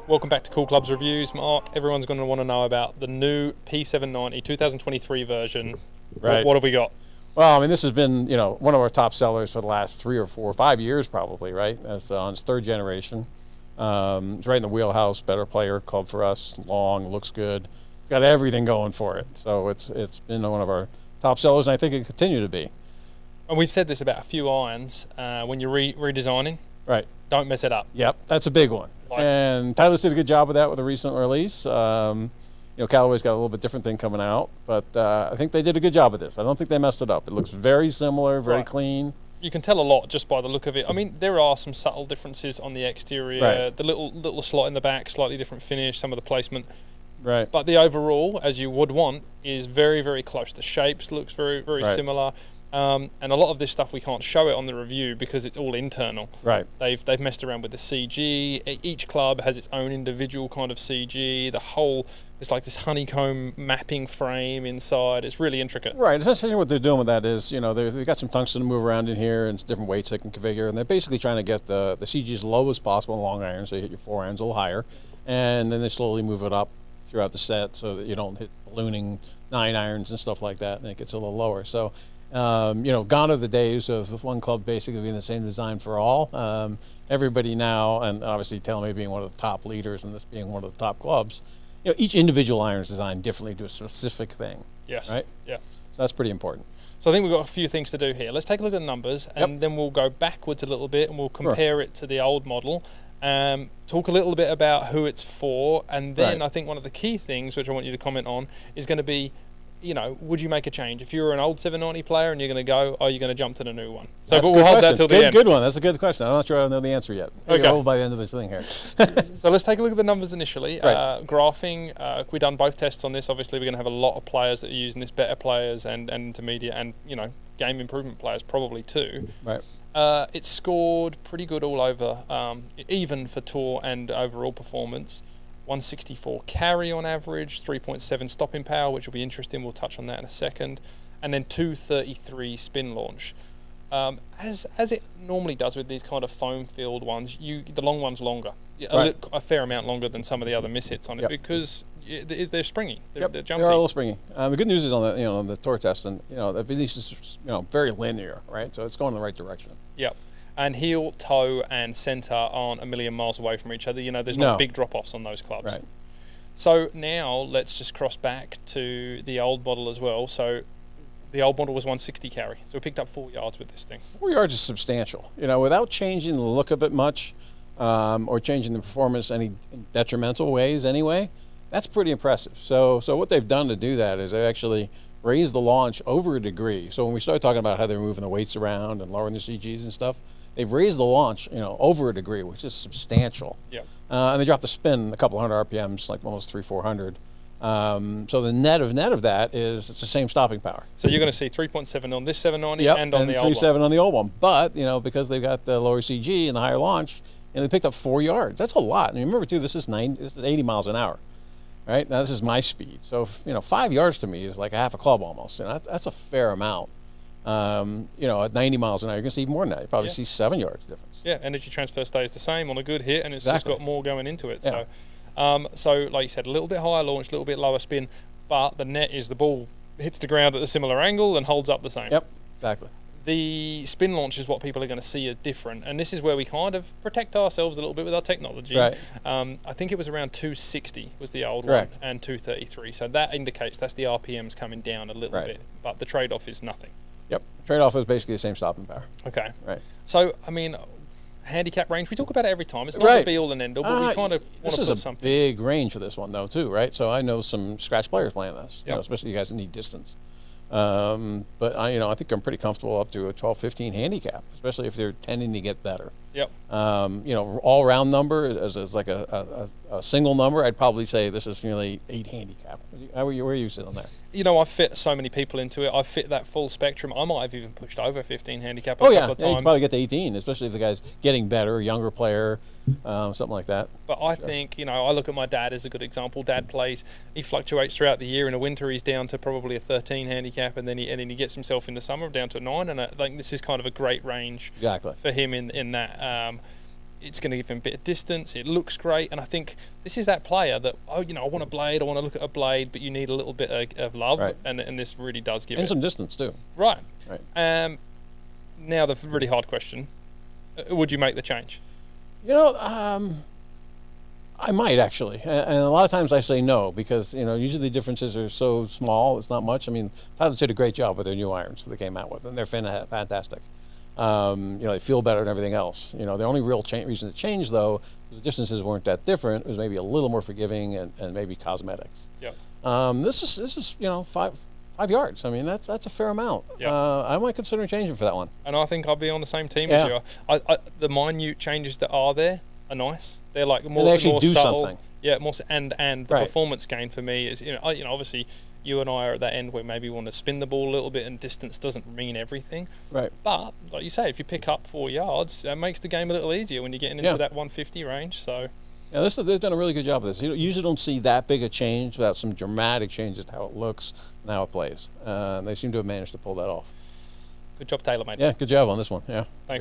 Welcome back to Cool Clubs Reviews. Mark, everyone's going to want to know about the new P790 2023 version. Right. What have we got? Well, I mean, this has been, one of our top sellers for the last 3 or 4 or 5 years probably, right? It's on its 3rd generation. It's right in the wheelhouse, better player club for us, long, looks good. It's got everything going for it. So it's been one of our top sellers, and I think it continue to be. And we've said this about a few irons. When you're redesigning, Right. don't mess it up. Yep, that's a big one. And Tyler's did a good job with that with the recent release. Callaway's got a little bit different thing coming out, but I think they did a good job with this. I don't think they messed it up. It looks very similar, very clean. You can tell a lot just by the look of it. I mean, there are some subtle differences on the exterior. Right. The little slot in the back, slightly different finish, some of the placement. Right. But the overall, as you would want, is very, very close. The shapes looks very, very similar. And a lot of this stuff we can't show it on the review because it's all internal. Right. They've messed around with the CG. Each club has its own individual kind of CG. It's like this honeycomb mapping frame inside. It's really intricate. Right. Essentially what they're doing with that is, they've got some tungsten to move around in here and different weights they can configure, and they're basically trying to get the CG as low as possible in long irons, so you hit your 4 irons a little higher, and then they slowly move it up throughout the set so that you don't hit ballooning 9 irons and stuff like that, and it gets a little lower. So gone are the days of one club basically being the same design for all. Everybody now, and obviously TaylorMade being one of the top leaders and this being one of the top clubs, each individual iron is designed differently to a specific thing. Yes. Right? Yeah. So that's pretty important. So I think we've got a few things to do here. Let's take a look at the numbers, and then we'll go backwards a little bit, and we'll compare it to the old model. Talk a little bit about who it's for, and then I think one of the key things, which I want you to comment on, is going to be, would you make a change? If you're an old 790 player and you're going to go, are you going to jump to the new one? So but we'll hold that till the end. Good one. That's a good question. I'm not sure I know the answer yet. Okay. Hold by the end of this thing here. So let's take a look at the numbers initially. Graphing, we've done both tests on this. Obviously, we're going to have a lot of players that are using this, better players and intermediate and, game improvement players probably too. Right. It's scored pretty good all over, even for tour and overall performance. 164 carry on average, 3.7 stopping power, which will be interesting. We'll touch on that in a second. And then 233 spin launch. As it normally does with these kind of foam filled ones, the long one's longer. A fair amount longer than some of the other mishits on it because they're springy. They're jumpy. They're a little springy. The good news is on the tour test, and the release is very linear, right? So it's going in the right direction. Yep. And heel, toe, and centre aren't a million miles away from each other. There's not big drop-offs on those clubs. Right. So now let's just cross back to the old model as well. So the old model was 160 carry. So we picked up 4 yards with this thing. 4 yards is substantial. Without changing the look of it much, or changing the performance any detrimental ways anyway, that's pretty impressive. So what they've done to do that is they actually raised the launch over a degree. So when we started talking about how they're moving the weights around and lowering the CGs and stuff, they've raised the launch, over a degree, which is substantial. Yeah. And they dropped the spin a couple hundred RPMs, like almost 300-400. So the net of that is it's the same stopping power. So you're going to see 3.7 on this 790 and on the old one. 3.7 on the old one. But because they've got the lower CG and the higher launch, and they picked up 4 yards. That's a lot. And remember too, this is 80 miles an hour. Right now, this is my speed. So 5 yards to me is like a half a club almost. That's a fair amount. At 90 miles an hour, you're gonna see more than that. You probably see 7 yards difference. Yeah, energy transfer stays the same on a good hit, and it's just got more going into it. Yeah. So like you said, a little bit higher launch, a little bit lower spin, but the net is the ball hits the ground at a similar angle and holds up the same. Yep, exactly. The spin launch is what people are going to see as different, and this is where we kind of protect ourselves a little bit with our technology. Right. I think it was around 260 was the old Correct. one, and 233. So that indicates that's the RPMs coming down a little bit, but the trade-off is nothing. Yep. Trade-off is basically the same stopping power. Okay. Right. So I mean, handicap range. We talk about it every time. It's not the be-all and end-all, but we kind of want to put something. This is a big range for this one, though, too, right? So I know some scratch players playing this, especially you guys that need distance. But I think I'm pretty comfortable up to a 12-15 handicap, especially if they're tending to get better. Yep. All round number as like a single number, I'd probably say this is nearly 8 handicap. Where are you sitting on that? I fit so many people into it. I fit that full spectrum. I might have even pushed over 15 handicap a couple of times. You can probably get to 18, especially if the guy's getting better, younger player, something like that. But I think, I look at my dad as a good example. Dad plays, he fluctuates throughout the year. In the winter, he's down to probably a 13 handicap, and then he gets himself in the summer down to a 9. And I think this is kind of a great range for him in that. It's going to give him a bit of distance. It looks great, and I think this is that player that, oh, I want a blade, I want to look at a blade, but you need a little bit of love, Right. and this really does give and it. some distance too. Right. Right. Now the really hard question: would you make the change? I might actually, and a lot of times I say no because usually the differences are so small. It's not much. I mean, Tyler did a great job with their new irons that they came out with, and they're fantastic. They feel better and everything else. The only real reason to change though is the distances weren't that different. It was maybe a little more forgiving and maybe cosmetics. Yeah. This is 5 yards. I mean that's a fair amount. Yeah. I might consider changing for that one. And I think I'll be on the same team Yeah. as you. The minute changes that are there are nice. They're like more, And they actually more do subtle. something. Yeah, more and the Right. performance gain for me is obviously you and I are at that end where maybe we want to spin the ball a little bit and distance doesn't mean everything. Right. But like you say, if you pick up 4 yards, it makes the game a little easier when you're getting into that 150 range. So. Yeah, they've done a really good job of this. You usually don't see that big a change without some dramatic changes to how it looks and how it plays. And they seem to have managed to pull that off. Good job, Taylor, mate. Yeah, good job on this one. Yeah. Thanks.